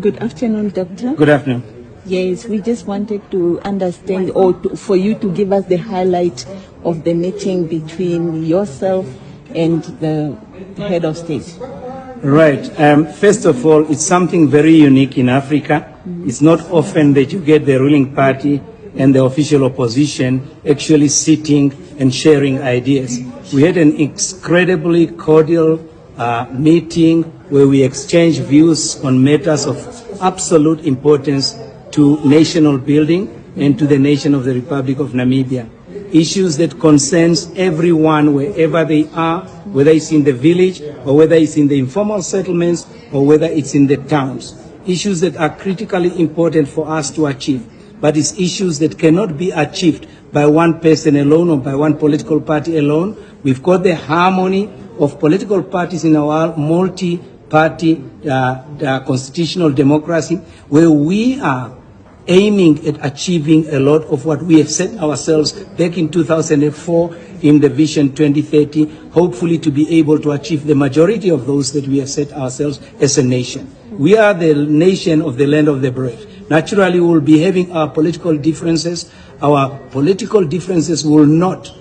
Good afternoon, Doctor. Good afternoon. Yes, we just wanted to understand, or for you to give us the highlight of the meeting between yourself and the head of state. Right. First of all, it's something very unique in Africa. It's not often that you get the ruling party and the official opposition actually sitting and sharing ideas. We had an incredibly cordial meeting where we exchanged views on matters of absolute importance to national building and to the nation of the Republic of Namibia. Issues that concerns everyone wherever they are, whether it's in the village or whether it's in the informal settlements or whether it's in the towns. Issues that are critically important for us to achieve, but it's issues that cannot be achieved by one person alone or by one political party alone. We've got the harmony of political parties in our multi-party constitutional democracy, where we are aiming at achieving a lot of what we have set ourselves back in 2004 in the Vision 2030, hopefully to be able to achieve the majority of those that we have set ourselves as a nation. We are the nation of the land of the brave. Naturally, we will be having our political differences. Our political differences will not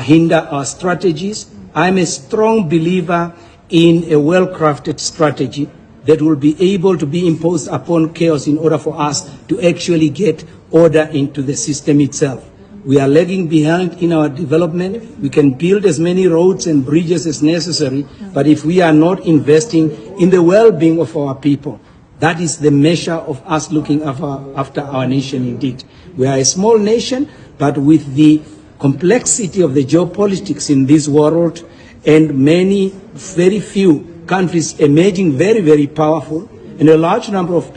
hinder our strategies. I'm a strong believer in a well-crafted strategy that will be able to be imposed upon chaos in order for us to actually get order into the system itself. We are lagging behind in our development. We can build as many roads and bridges as necessary, but if we are not investing in the well-being of our people, that is the measure of us looking after our nation indeed. We are a small nation, but with the complexity of the geopolitics in this world and very few countries emerging very, very powerful, and a large number of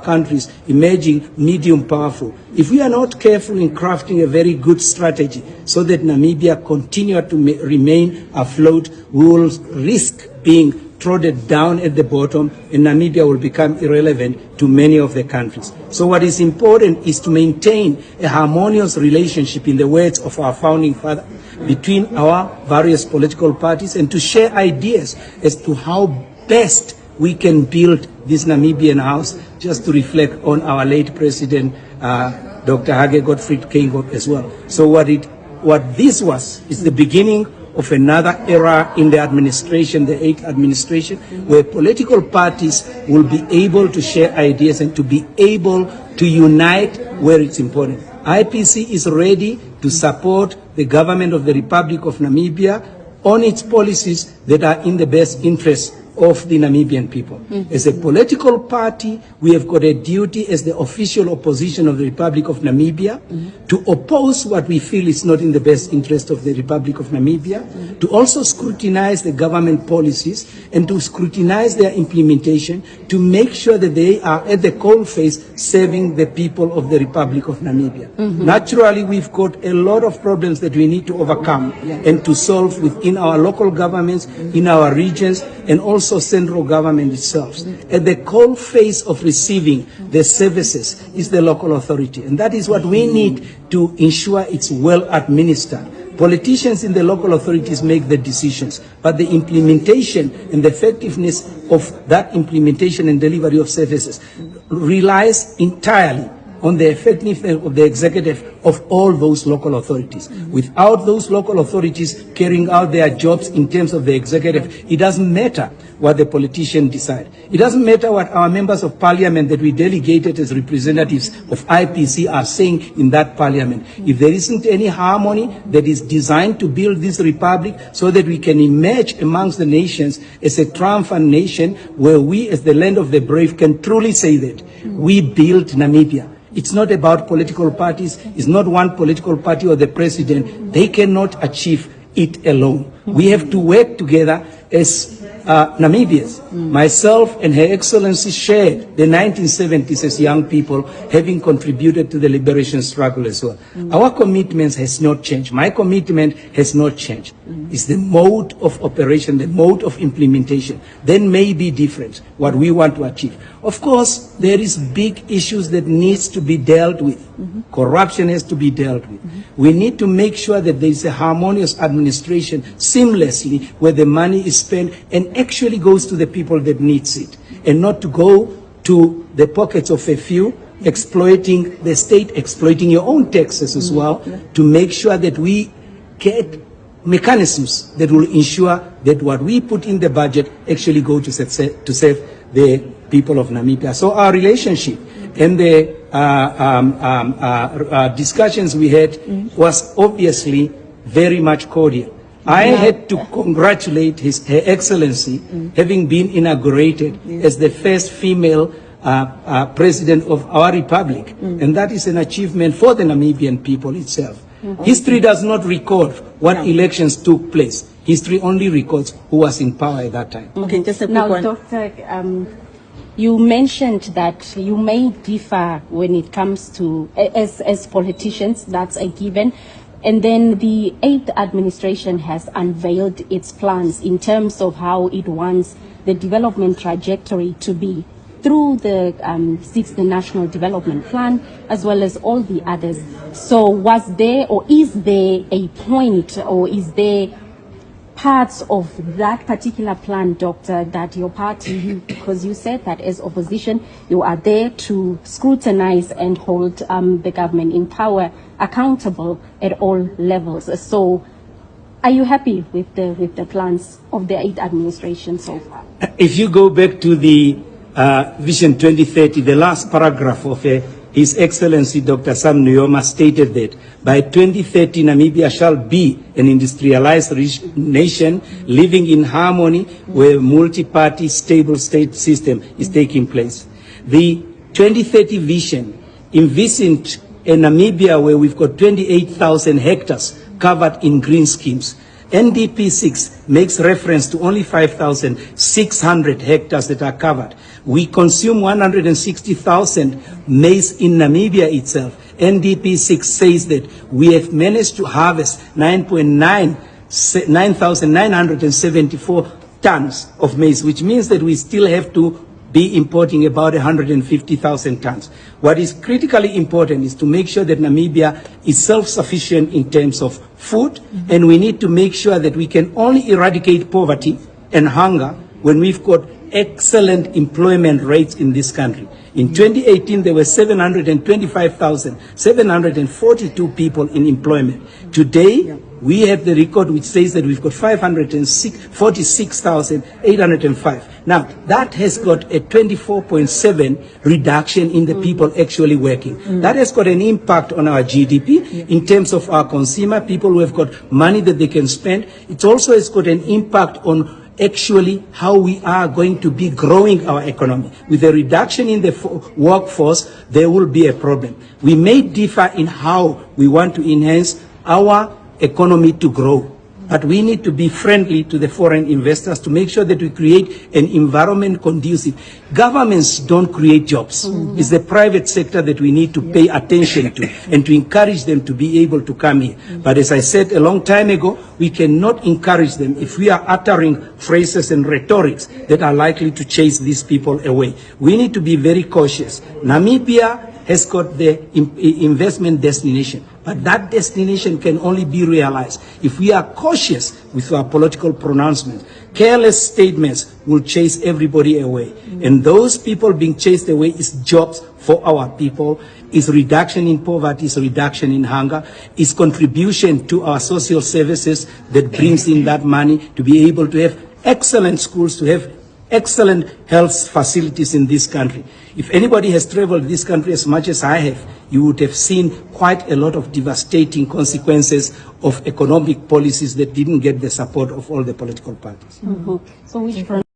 countries emerging medium powerful. If we are not careful in crafting a very good strategy so that Namibia continue to remain afloat, we will risk being trodden down at the bottom, and Namibia will become irrelevant to many of the countries. So what is important is to maintain a harmonious relationship, in the words of our founding father, between our various political parties, and to share ideas as to how best we can build this Namibian house, just to reflect on our late president, Dr. Hage Gottfried Keingob as well. So what this was is the beginning of another era in the administration, the 8th administration, where political parties will be able to share ideas and to be able to unite where it's important. IPC is ready to support the government of the Republic of Namibia on its policies that are in the best interest of the Namibian people. As a political party, we have got a duty as the official opposition of the Republic of Namibia to oppose what we feel is not in the best interest of the Republic of Namibia, to also scrutinize the government policies and to scrutinize their implementation, to make sure that they are at the coalface serving the people of the Republic of Namibia. Naturally, we've got a lot of problems that we need to overcome and to solve within our local governments, in our regions, and also central government itself. At the coal face of receiving the services is the local authority, and that is what we need to ensure it's well administered. Politicians in the local authorities make the decisions, but the implementation and the effectiveness of that implementation and delivery of services relies entirely on the effectiveness of the executive of all those local authorities. Without those local authorities carrying out their jobs in terms of the executive, it doesn't matter what the politicians decide. It doesn't matter what our members of parliament that we delegated as representatives of IPC are saying in that parliament. If there isn't any harmony that is designed to build this republic so that we can emerge amongst the nations as a triumphant nation where we as the land of the brave can truly say that we built Namibia. It's not about political parties. It's not one political party or the president. They cannot achieve it alone. We have to work together as Namibians. Myself and Her Excellency shared the 1970s as young people, having contributed to the liberation struggle as well. Our commitments has not changed. My commitment has not changed. It's the mode of operation, the mode of implementation. Then may be different, what we want to achieve. Of course, there is big issues that needs to be dealt with. Corruption has to be dealt with. We need to make sure that there is a harmonious administration seamlessly where the money is spent and actually goes to the people that needs it, and not to go to the pockets of a few, exploiting the state, exploiting your own taxes as well, to make sure that we get mechanisms that will ensure that what we put in the budget actually go to save the people of Namibia. So our relationship and the discussions we had was obviously very much cordial. I had to congratulate Her Excellency, having been inaugurated as the first female president of our republic, and that is an achievement for the Namibian people itself. History does not record what elections took place. History only records who was in power at that time. Okay, just a quick Now, one. Doctor, you mentioned that you may differ when it comes to, as politicians, that's a given. And then the 8th administration has unveiled its plans in terms of how it wants the development trajectory to be through the 6th National Development Plan, as well as all the others. So was there, or is there a point, or is there parts of that particular plan, Doctor, that your party, because you said that as opposition, you are there to scrutinize and hold the government in power accountable at all levels. So are you happy with the plans of the 8th administration so far? If you go back to the Vision 2030, the last paragraph of His Excellency Dr. Sam Nujoma stated that by 2030 Namibia shall be an industrialized nation living in harmony where multi-party stable state system is taking place. The 2030 vision envisioned a Namibia where we've got 28,000 hectares covered in green schemes. NDP 6 makes reference to only 5,600 hectares that are covered. We consume 160,000 maize in Namibia itself. NDP 6 says that we have managed to harvest 9,974 tons of maize, which means that we still have to be importing about 150,000 tons. What is critically important is to make sure that Namibia is self-sufficient in terms of food, and we need to make sure that we can only eradicate poverty and hunger when we've got excellent employment rates in this country. In 2018, there were 725,742 people in employment. Today, we have the record which says that we've got 546,805. Now, that has got a 24.7 reduction in the people actually working. That has got an impact on our GDP in terms of our consumer, people who have got money that they can spend. It also has got an impact on actually how we are going to be growing our economy. With a reduction in the workforce, there will be a problem. We may differ in how we want to enhance our economy to grow, but we need to be friendly to the foreign investors to make sure that we create an environment conducive. Governments don't create jobs. It's the private sector that we need to pay attention to and to encourage them to be able to come here. But as I said a long time ago, we cannot encourage them if we are uttering phrases and rhetorics that are likely to chase these people away. We need to be very cautious. Namibia has got the investment destination, but that destination can only be realized if we are cautious with our political pronouncements. Careless statements will chase everybody away. And those people being chased away is jobs for our people, is reduction in poverty, is reduction in hunger, is contribution to our social services that brings in that money to be able to have excellent schools, to have excellent health facilities in this country. If anybody has traveled this country as much as I have, you would have seen quite a lot of devastating consequences of economic policies that didn't get the support of all the political parties. So which